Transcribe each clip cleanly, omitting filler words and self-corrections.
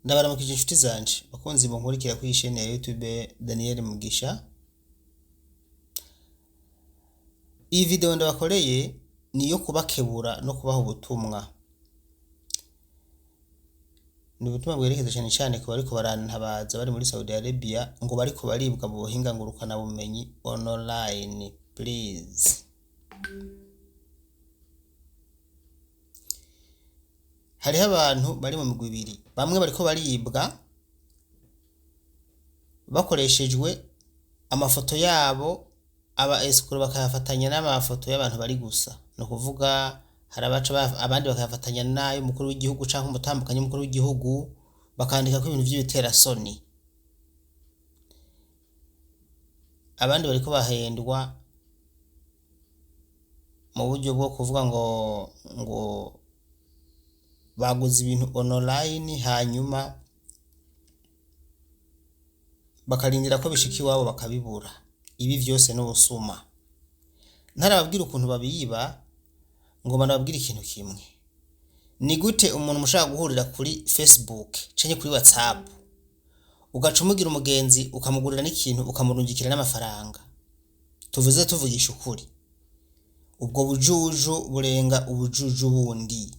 Ndabaramukije inshuti zanje bakunzi bunkurikira kuri chaîne ya YouTube Daniel Mugisha. Iyi video ndabakoreye niyo kubakebura no kubaha ubutumwa. Ni ubutumwa bwerekeza cyane cyane ku bariko barantabaza bari muri Saudi Arabia ngo bariko baribwa mu buhinga ngurukana bumenyi online. Please, hariho abantu bari mu migwi ibiri, bamwe bariko baribwa bakoreshejwe amafoto yabo, aba escrow bakayafatanya n'amafoto y'abantu bari gusa. No kuvuga hari abandi bakayafatanya nayo umukuru w'igihugu canke umutambukanye umukuru w'igihugu, bakandika ko ibintu by'ibitera soni. Abandi bariko bahendwa mu buryo bwo kuvuga ngo baguze ibintu online hanyuma bakarindira ko bishiki wabo bakabibura. Ibi vyose n'ubusuma. Ntarababwira ukuntu babiyiba ngo banababwira ikintu kimwe. Ni gute umuntu mushaka guhurira kuri Facebook canke kuri WhatsApp ugaca umugira umugenzi ukamugurira n'ikintu ukamurungikira n'amafaranga, tuvugisha ukuri, ubwo bujuju burenga ubujuju bundi.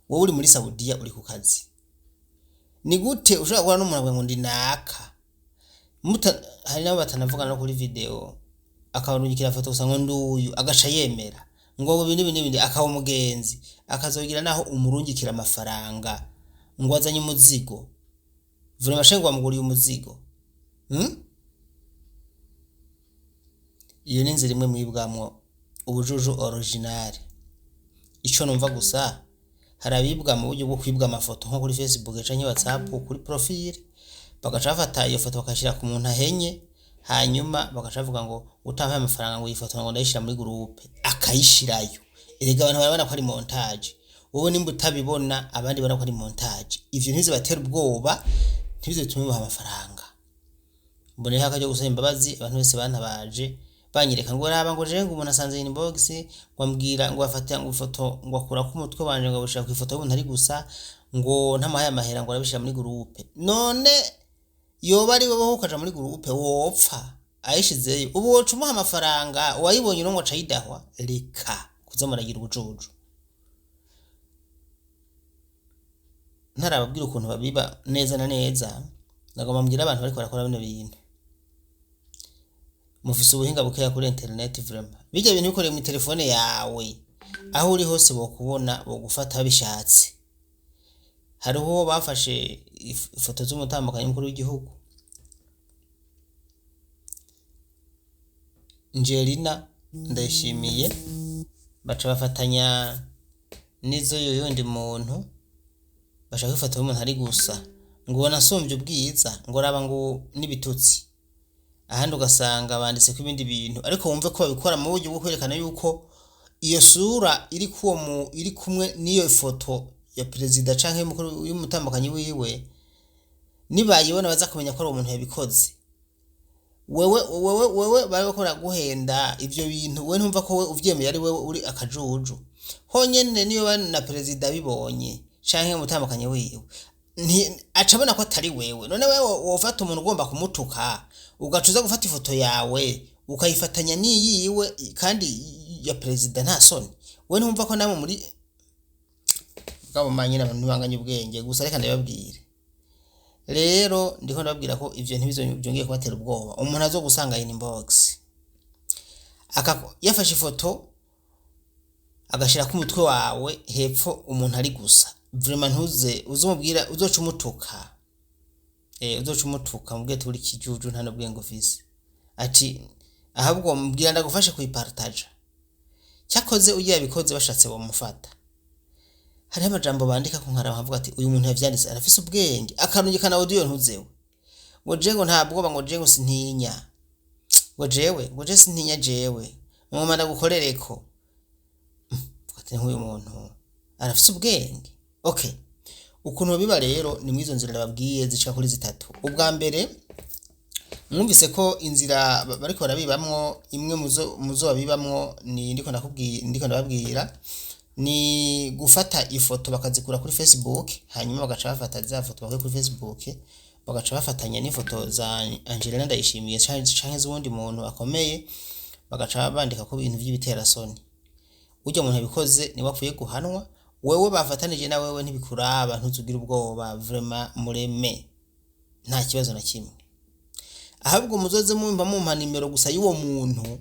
Wowe uri muri Saudiya uri ku kazi, ni gute ushaka guhura n'umuntu ngo ndi naka hari nabo batanavugana no kuri video akabonukira foto gusa ngo nduyu agaca yemera ngo bindi akaba umugenzi akazogira naho umurungikira amafaranga ngo azanye umuzigo vure mashengo bamuguriye umuzigo. Iyo ni inzira imwe mwibwamwo ubujuju original. Ico numva gusa hari abibwa mu buryo bwo kwibwa amafoto nko kuri Facebook canke WhatsApp kuri profile, bagaca bafata iyo foto bakashira ku muntu ahenye, hanyuma bagaca bavuga ngo utampaye amafaranga ngo ifoto ngo ndayishira muri groupe akayishirayo. Erega abantu barabona ko ari montage, wowe nimba utabibona abandi barabona ko ari montage. Ivyo ntize batera ubwoba, ntibize bitume baha amafaranga. Mbone haka cyo gusaba imbabazi abantu bese bantabaje banyereka ngo raba ngo je ngo umuntu asanze inbox ngo ambwira ngo afata ngo ifoto ngo akura ku mutwe banje ngo bushaka ku ifoto y'umuntu ari gusa ngo ntamahaye amahera ngo arabishira muri groupe. None yoba ari wowe ukaja muri groupe wopfa ayishizeyo ubu woca umuha amafaranga wayibonye no ngo acayidahwa. Reka kuzamaragira ubujuju. Ntarababwira ukuntu babiba neza na neza, nagomba mbwira abantu bariko barakora bino bintu mufise ubuhinga bukeya kuri internet. Vraiment bijya bintu bikoreye mu telefone yawe aho uri hose bokubona bogufata bishatse. Hariho bafashe ifoto z'umutambukanye mukuru w'igihugu Angelina ndayishimiye, baca bafatanya nizo yoyundi muntu bashaka ifoto y'umuntu ari gusa ngo nasumbye ubwiza ngo raba ngo nibitutsi. Ahandi ugasanga banditse ko ibindi bintu, ariko wumve ko babikora mu buryo bwo kwerekana yuko iyo sura iri iri kumwe n'iyo foto ya president canke y'umutambukanyi wiwe nibayibona baza kumenya ko ari umuntu yabikoze. Wewe barikora guhenda ivyo bintu, we ntumva ko we uvyemeye ari wewe uri akajuju. Honyene niyo bana na president bibonye canke umutambukanyi wiwe acabona ko atari wewe. None wewe wofata umuntu ugomba kumutuka ugacuza gufata ifoto yawe ukayifatanya niyiwe kandi ya president nta soni. We ntumva ko namwe muri gabo manyina abantu banganye ubwenge gusa. Reka ndababwire rero, ndiko ndababwira ko ivyo ntibizobyongeye kubatera ubwoba. Umuntu azo gusanga inbox yafashe ifoto agashira ku mutwe wawe hepfo umuntu ari gusa. Vraiment ntuze uzumubwira uzoca umutuka, uzoca umutuka mubwiye turi kijuju nta nobwengo vise ati ahabwo mubwira ndagufashe kuyipartage. Cyakoze ugiye abikoze bashatse bamufata. Hari amajambo bandika ko nkara bavuga ati uyu muntu yavyanditse arafise ubwenge, akarungika na audio ntuzewe ngo je ngo ntabwo ngo je ngo sintinya ngo je sintinya jewe mwoma ndagukorereko. Ati nk'uyu muntu arafise ubwenge. Okay, ukuntu biba rero ni mwizo nzira babwiye zica kuri zitatu. Ubwa mbere mwumvise ko inzira bariko barabibamwo imwe muzo babibamwo ni ndiko ndababwira ni gufata ifoto bakazikura kuri Facebook hanyuma bagaca bafata za foto bakwe kuri Facebook bagaca bafatanya n'ifoto za Angelina Ndayishimiye canke z'uwundi muntu akomeye bagaca bandika ko ibintu by'ibiterasoni. Ujya umuntu abikoze ni bakwiye guhanwa, wewe bafatanije na wewe ntibikuraba ntuzugira ubwoba, vraiment mureme nta kibazo na kimwe. Ahabwo muzoze mumpa nimero gusa y'uwo muntu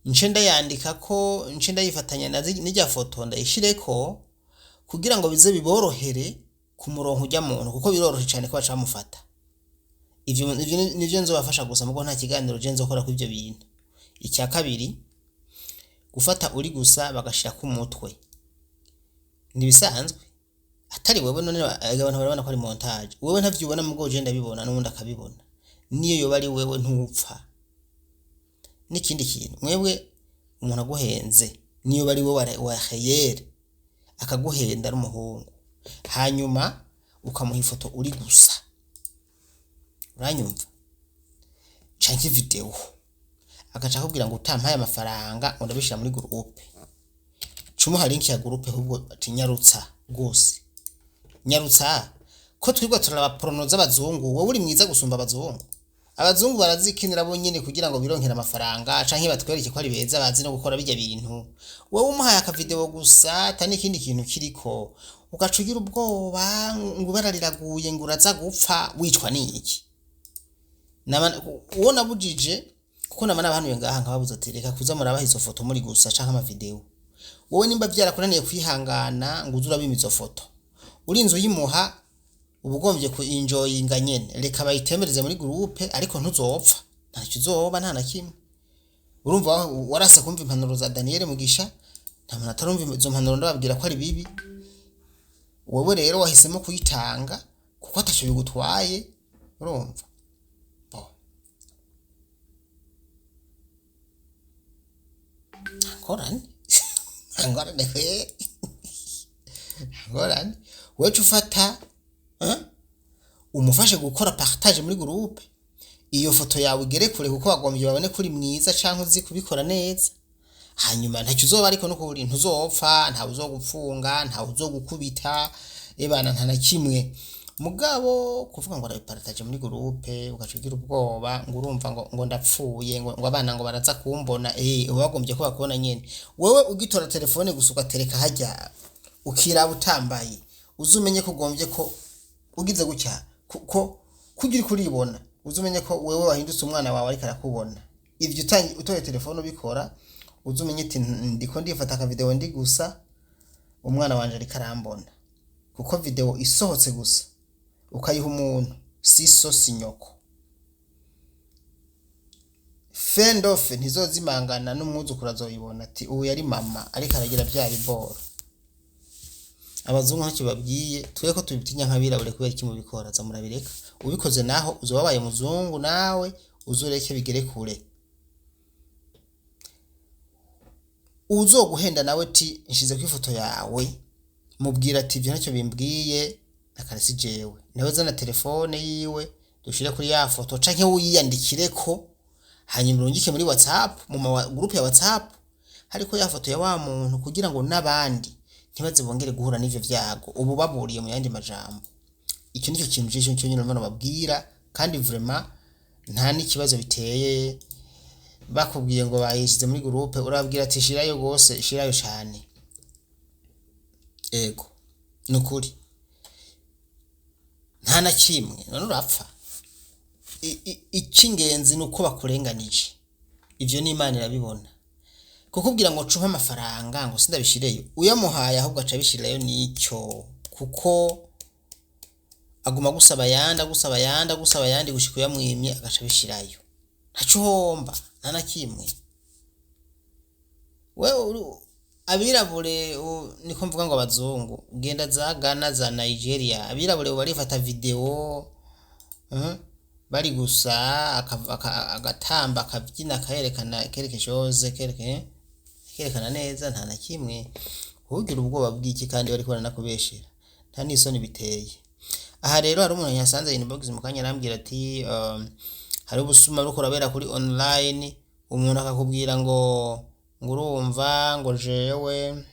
nce ndayandika ko nce ndayifatanya n'ijya foto ndayishireko kugira ngo bize biborohere ku murongo ujya muntu kuko birorohe cyane ko bacamufata. Ivyo nivyo nzobafasha gusa mugo nta kiganiro je nzokora ku ivyo bintu. Icya kabiri gufata uri gusa bagashira ku mutwe nibisanzwe atari wewe none abantu barabona ko ari montage, wewe ntavyubona mugo je ndabibona n'undi akabibona, niyo yoba ari wewe ntupfa. N'ikindi kintu mwebwe umuntu aguhenze niyo bari wowe wa khayere akaguhenda ari umuhungu hanyuma ukamuha ifoto uri gusa, uranyumva, canke video agaca kubwira ngo utampaye amafaranga ngo ndabishira muri groupe, cumuha link ya groupe ahubwo ati nyarutsa gose nyarutsa ko twigwa turaba prono z'abazungu, wowe uri mwiza gusumba abazungu. Abazungu barazikinira bo nyene kugira ngo bironkera amafaranga canke batwereke ko ari beza bazi no gukora bijya bintu. Wowe umuhaye aka video gusa atani ikindi kintu kiriko ugacugira ubwoba ngo barariraguye ngo uraza gupfa wicwa niki. Uwo nabujije kuko namana abantu ngaha nkababuza tereka kuza murabaha izo foto muri gusa canke ama video. Wowe nimba byarakunaniye kwihangana ngo uzura bimizo foto urinzo yimuha ubugombye ku enjoyinga nyene reka bayitemereze muri groupe ariko ntuzopfa ntacyo uzoba nta na kimwe. Urumva warase kumva impanuro za Daniel Mugisha nta muntu atarumva izo mpanuro ndababwira ko ari bibi. Wowe rero wahisemo kuyitanga kuko atacyo bigutwaye, urumva korani ngorane wewe ufata umufashe gukora partage muri groupe, iyo foto yawe igere kure kuko bagombye babone kuri mwiza canke uzi kubikora neza, hanyuma ntacyo uzoba ariko no kuri ntuzopfa nta uzogupfunga nta uzogukubita ebana nta na kimwe. Mugabo kuvuga ngo arabipartage muri groupe ugacugira ubwoba ngo urumva ngo ndapfuye ngo abana ngo baraza kumbona wagombye ko bakubona nyene. Wewe ugitora telefone gusa ugatereka hajya ukiraba utambaye uzumenye ko gombye ko ugize gucya ko kugira kuribona uzumenye ko wewe wahindutse umwana wawe ariko arakubona. Ivyo utoye telefone ubikora uzumenye ati ndiko ndifata aka video ndi gusa umwana wanje ariko arambona, kuko video isohotse gusa ukayiha umuntu siso sinyoko fendofe ntizozimangana n'umwuzukuru azoyibona ati ubu yari mama ariko aragira bya biboro. Abazungu ntacyo babwiye twe ko tubitinya nk'abirabure kubera iki mubikora za murabireka ubikoze naho uzobabaye muzungu nawe uzureke bigere kure. Uzoguhenda nawe ati nshize ku ifoto yawe mubwira ati ivyo ntacyo bimbwiye akarisi jewe nawe zana telefone yiwe dushire kuri ya foto canke uyiyandikireko hanyuma urungike muri WhatsApp mu groupe ya WhatsApp hariko ya foto ya wa muntu kugira ngo nabandi ntibaze bongere guhura n'ivyo vyago ubu baburiye mu yandi majambo. Icyo nicyo kintu cyo nyine none babwira kandi vraiment nta n'ikibazo biteye. Bakubwiye ngo bayishize muri groupe urabwira ati shirayo gose shirayo cyane ego nukuri nta na kimwe none urapfa. Ikingenzi nuko bakurenganije ivyo ni Imana irabibona. Kukubwira ngo cuha amafaranga ngo sindabishireyo uyamuhaye ahubwo aca bishirayo nicyo kuko aguma gusaba yandi gushika yamwimye agaca bishirayo ntaco homba nta na kimwe. Wewe abirabure niko mvuga ngo abazungu genda za Ghana za Nigeria abirabure barifata video bari gusa agatamba akabyina kayerekana kerekeshoze kerekana neza nta na kimwe ugira ubwoba bw'iki kandi bari kubana nakubeshera nta nisoni biteye. Aha rero hari umuntu yasanze inbox mu kanya arambwira ati hari ubusuma bwo kurabera kuri online umuntu akakubwira ngo urumva ngo jewe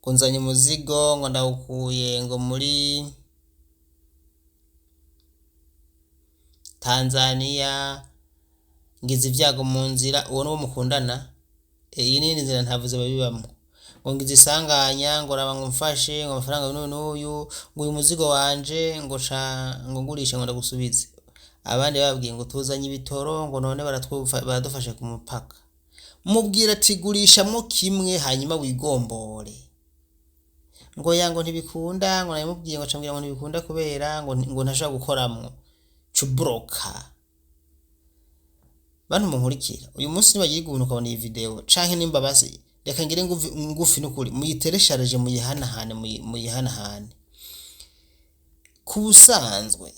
ngo nzanye umuzigo ngo ndawukuye ngo muri Tanzania, ngize ibyago mu nzira, uwo nuwo mukundana. Iyi ni nzira ntavuze babibamo. Ngo ngize isanganya ngo raba ngo mfashe ngo amafaranga n'uyu ngo uyu muzigo wanje ngo ngurishe ngo ndagusubize. Abandi babwiye ngo tuzanye ibitoro ngo none baradufashe ku mupaka. Mubwira ati gurishamwo kimwe hanyuma wigombore. Ngo yango ntibikunda, ngo namubwiye ngo cambwira ngo ntibikunda kubera ngo ntashaka gukoramwo. Cubroka. Bantu munkurikira, uyu munsi nibagiye guhunka ukabona iyi video canke nimba basi reka ngire ngufi n'ukuri muyitereshareje muyihanahane. Kubusanzwe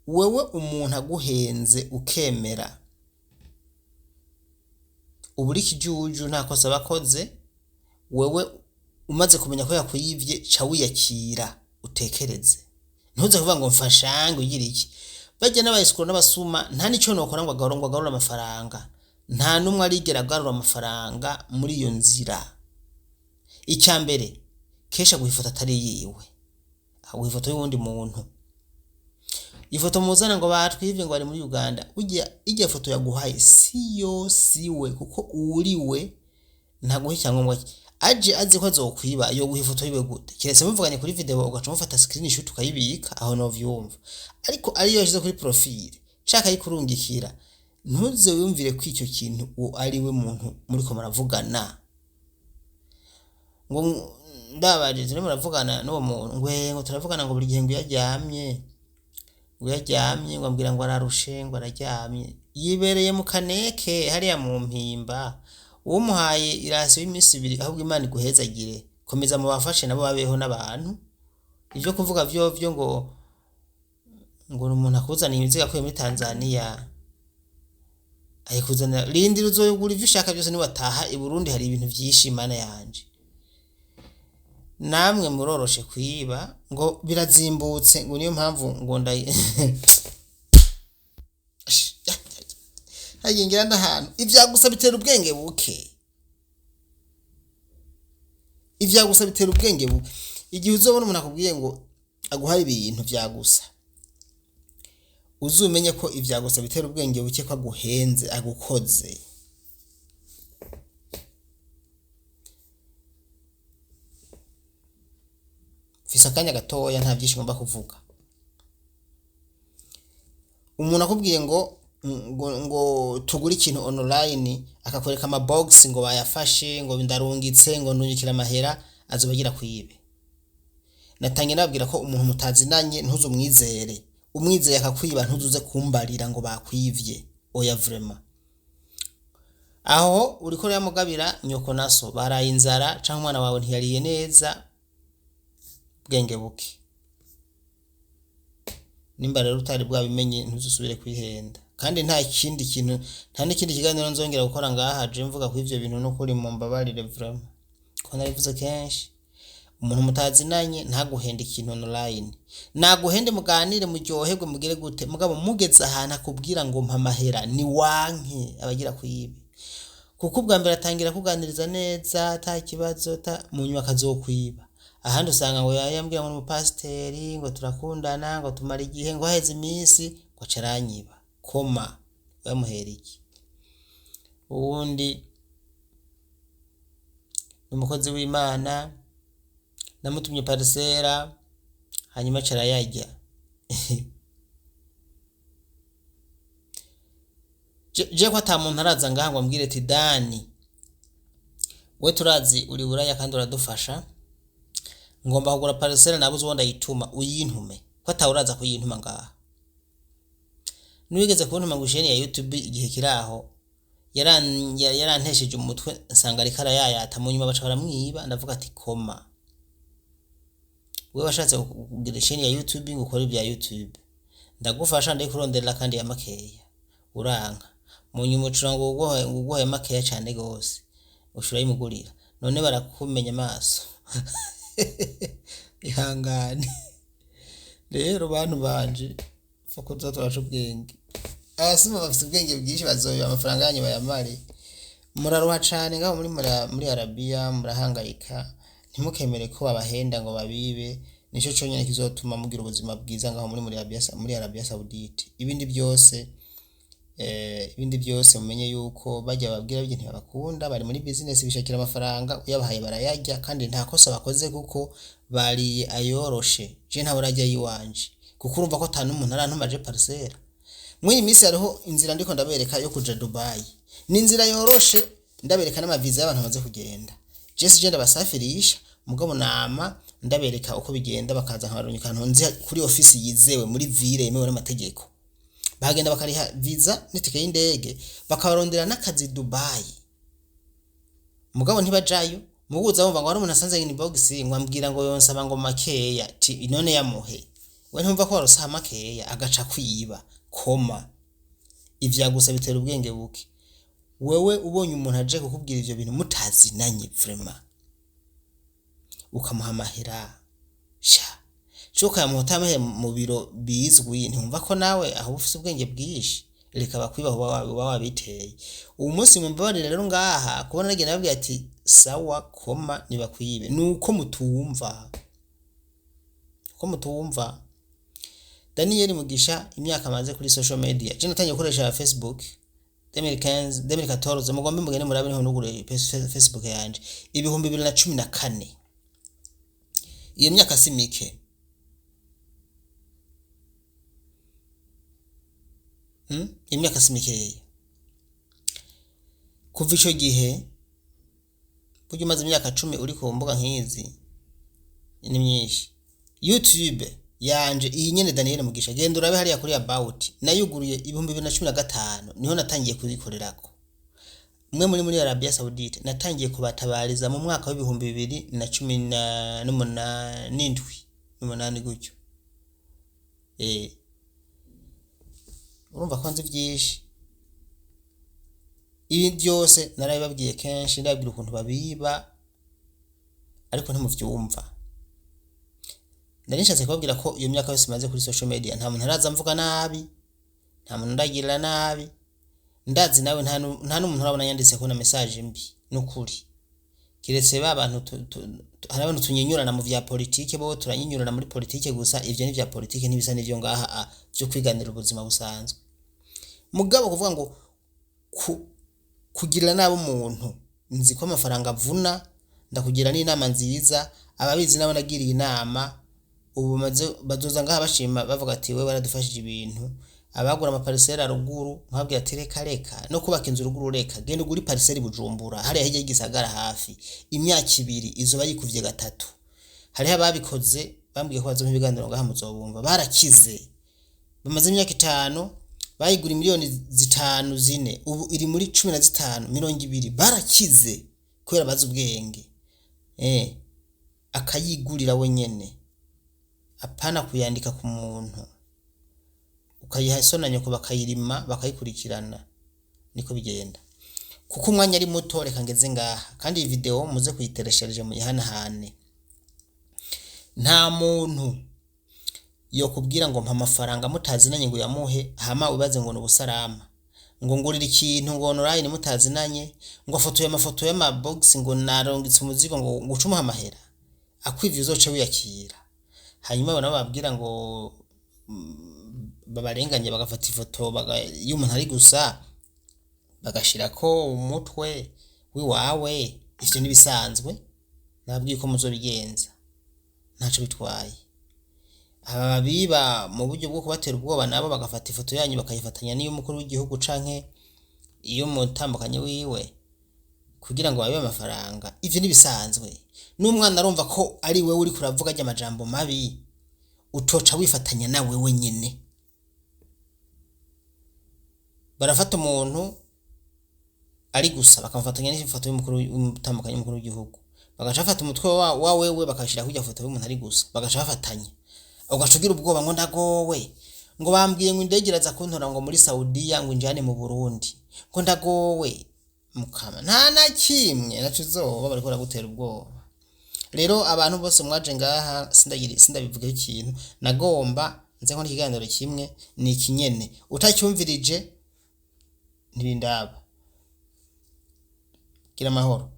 wewe umuntu aguhenze ukemera uburi kijuju nta kosa bakoze, wewe umaze kumenya ko yakuyivye ca wiyakira utekereze. Ntuze kuvuga ngo mfashange ugira iki. Bajya n'abayisikoro n'abasuma nta nico nokora ngo agarura amafaranga. Nta numwe arigera agarura amafaranga muri iyo nzira. Icyambere kesha guhifota atari yiwe, guhifota y'uwundi muntu. Ifoto muzana ngo batwivye ngo bari muri Uganda, ijya foto yaguhaye siwe kuko uriwe ntaguhe cyangwa aje azi ko azokwiba yo guhifoto yiwe gute. Kiretse muvuganye kuri video ugaca mufata screenshot ukayibika aho no vyumva. Ariko ariyo yashize kuri profile caka yikurungikira, ntuze wumvire ko icyo kintu ari we muntu muri ko muravugana. Ngo ndabaje turi muravugana n'uwo muntu ngo turavugana ngo buri gihe ngo yaryamye ngo ambwira ngo ararushe ngo araryamye, yibereye mu kaneke hariya mu mpimba. Umuhaye irasi y'imisi 2 ahubwo Imana iguhezagire, komeza mu bafashe nabo babeho n'abantu. Ivyo kuvuga vyo ngo umuntu akuzaniye imizigo akuye muri Tanzania ayikuzana rindi ruzoyugura ivyo ushaka byose ni wataha i Burundi hari ibintu vyishimana yanje. Namwe muroroshe kwiba ngo birazimbutse ngo niyo mpamvu ngo hagingira ndahantu ivyagusa bitera ubwenge buke. Ivyagusa bitera ubwenge buke. Igihe uzobona umuntu akubwiye ngo aguhaye ibintu vyagusa, uzumenye ko ivyagusa bitera ubwenge buke ko aguhenze agukoze. Fisa kanya gatoya nta byinshi ngomba kuvuga. Umuntu akubwiye ngo tugura ikintu online akakwereka ama box ngo bayafashe ngo ndarungitse ngo ntunyikira amahera azobagira kwibe. Natangiye nabwira ko umuntu mutazinanye ntuzo mwizere. Umwizeye akakwiba ntuzuze kumbarira ngo bakwivye. Oya vraiment. Aho uriko yamugabira nyoko naso baraye inzara canke umwana wawe ntiyariye neza bwenge buke. Nimba rero utari bwabimenye ntuzusubire kwihenda. Kandi nta kindi kintu nta n'ikindi kiganiro nzongera gukora ngaha je mvuga ko ivyo bintu no kuri mu mbabarire vraiment. Ko narivuze kenshi umuntu mutazinanye ntaguhenda ikintu online. Naguhende muganire muryoherwe mugire gute mugabo mugeze ahantu akubwira ngo mpa amahera ni wanke abagira kuyibe. Kuko ubwa mbere atangira kuganiriza neza ata kibazo mu nyuma akazokwiba. Ahandi usanga ngo yambwira ngo umupasteri ngo turakundana ngo tumara igihe ngo haheze iminsi ngo caranyiba. Koma bamuhera iki. Uwundi n'umukozi w'Imana namutumye parcela hanyuma carayajya. Je ko atamuntu araza ngaha ngo ambwire ati Dani we turazi uri buraya kandi uradufasha ngomba kugura parcela nabuze wonda yituma uyintume ko atawuraza kuyintuma ngaha. Niwigeze kuntuma ngusheni ya YouTube igihe kiraho yarantesheje umutwe nsanga ari kara yayata mu nyuma baca baramwiba ndavuga ati koma we washatse kugira sheni ya YouTube ngukora ibya YouTube ndagufasha ndayikurondera kandi ya makeya uranka mu nyuma ucurango uguhaye makeya cyane gose ushura yimugurira none barakumenya amaso. Ihangane rero bantu banje fuko turaje ubwenge. Abasuma bafite ubwenge bwinshi bazoyo amafaranga yanyu bayamare muraruha cane ngaho muri Arabia murahangayika ntimukemere ko babahenda ngo babibe nico cyonyine kizotuma mugira ubuzima bwiza ngaho muri Arabia Saudite ibindi byose mumenye yuko bajya babwira byo ntibakunda bari muri business bishakira amafaranga uyabahaye barayajya kandi nta kosa bakoze kuko bari ayoroshe je nta burajya yiwanje kuko urumva ko tanu umuntu arantumaje parcelle muri imisi hariho inzira ndiko ndabereka yo kuja Dubai ni inzira yoroshe ndabereka n'amaviza y'abantu bamaze kugenda Jesse je ndabasafirisha mugabo nama ndabereka uko bigenda bakaza nkabarunyika ntonzi kuri office yizewe muri ville yemewe n'amategeko bagenda bakariha visa n'itike y'indege bakabarondera n'akazi Dubai mugabo ntibajayo muguza bumva ngo ari umuntu asanze inbox ngwambwira ngo yonsaba ngo makeya ti none yamuhe we ntumva ko warosa makeya agaca kwiba koma ivyagusa bitera ubwenge buke wewe ubonye umuntu aje kukubwira ivyo bintu mutazinanye vraiment ukamuha amahera sha Choka yamuhotame mu biro bizwi ntumva ko nawe aho ufise ubwenge bwishi reka bakwiba wabiteye uwo munsi mumbabarire rero ngaha kubona nagenda babwiye ati sawa koma nibakwibe nuko mutumva Daniel Mugisha imyaka amaze kuri social media je natangiye gukoresha Facebook 2014 mugombe mugene murabe niho nugure Facebook yanje 2014 iyo myaka si mike imyaka simikeya kuva ico gihe buryo maze imyaka 10 uri ku mbuga nkizi ni myinshi YouTube yanje iyi nyene Daniel Mugisha genda urabe hariya kuri about nayuguruye 2015 niho natangiye kubikorerako mwe muri Arabia Saudite natangiye kubatabariza mu mwaka wa 2018 gutyo urumva ko nzi byinshi ibi byose narabibabwiye kenshi ndabwira ukuntu babiba ariko ntimuvyumva ndanishatse kubabwira ko iyo myaka yose maze kuri social media nta muntu araza mvuga nabi nta muntu ndagirira nabi ndazi nawe nta n'umuntu urabona yanditse ko na message mbi n'ukuri kiretse babantu hari abantu tunyinyurana mu vya politike bo turanyinyurana muri politike gusa ivyo ni vya politike ntibisa n'ivyo ngaha byo kwiganira ubuzima busanzwe mugabo kuvuga ngo kugirira nabo umuntu nzi ko amafaranga avuna ndakugira n'inama nziza ababizi nabo nagiriye inama ubu bazoza ngaha bashima bavuga ati we waradufashije ibintu abagura amaparisera ruguru nkabwira ati reka no kubaka inzu ruguru reka genda uguri pariseri Bujumbura hari hirya y'igisagara hafi imyaka 2 izo bayikuvye 3 hari ababikoze bambwiye ko bazo ibiganiro ngaha muzobumva barakize bamaze imyaka 5 bayigura miliyoni 5-4 ubu iri muri 15-20 barakize kwera bazi ubwenge akayigurira wenyene apana kuyandika ku muntu ukayiha isonanyo ko bakayirima bakayikurikirana niko bigenda kuko umwanya ari muto reka ngeze ngaha kandi iyi video muze kuyitereshereje mu yihanahane nta muntu yo kubwira ngo mpa amafaranga mutazinanye ngo yamuhe hama ubaze ngo n'ubusarama ngo ngurira ikintu ngo online mutazinanye ngo amafoto y'amabox ngo narongitse umuzigo ngo ngucuma amahera akwivye uzoce wiyakira hanyuma bana babwira ngo babarenganye bagafata ifoto y'umuntu ari gusa bagashirako umutwe wiwawe ivyo nibisanzwe nabwiye ko muzobigenza ntaco bitwaye ababiba mu buryo bwo kubatera ubwoba nabo bagafata ifoto yanyu bakayifatanya n'iyo mukuru w'igihugu canke iyo mutambukanye wiwe kugira ngo babe amafaranga ivyo nibisanzwe n'umwana arumva ko ari wewe uri kuravuga amajambo mabi utoca wifatanya nawe wenyene barafata umuntu ari gusa bakamufatanya n'ifoto y'umukuru w'umutambukanye w'umukuru w'igihugu bagashafata umutwe wa wewe bakashira kujya foto y'umuntu ari gusa bagashafatanya ugashugira ubwoba ngo ndagowe ngo bambwiye ngo indegeraza kuntora ngo muri Saudiya ngo injane mu Burundi ngo ndagowe mukama nta na kimwe naco zoba bariko baragutera ubwoba rero abantu bose mwaje ngaha sindabivuga ikintu nagomba nze ko n'ikiganiro kimwe ni ikinyene utacyumvirije ntibindaba gira amahoro.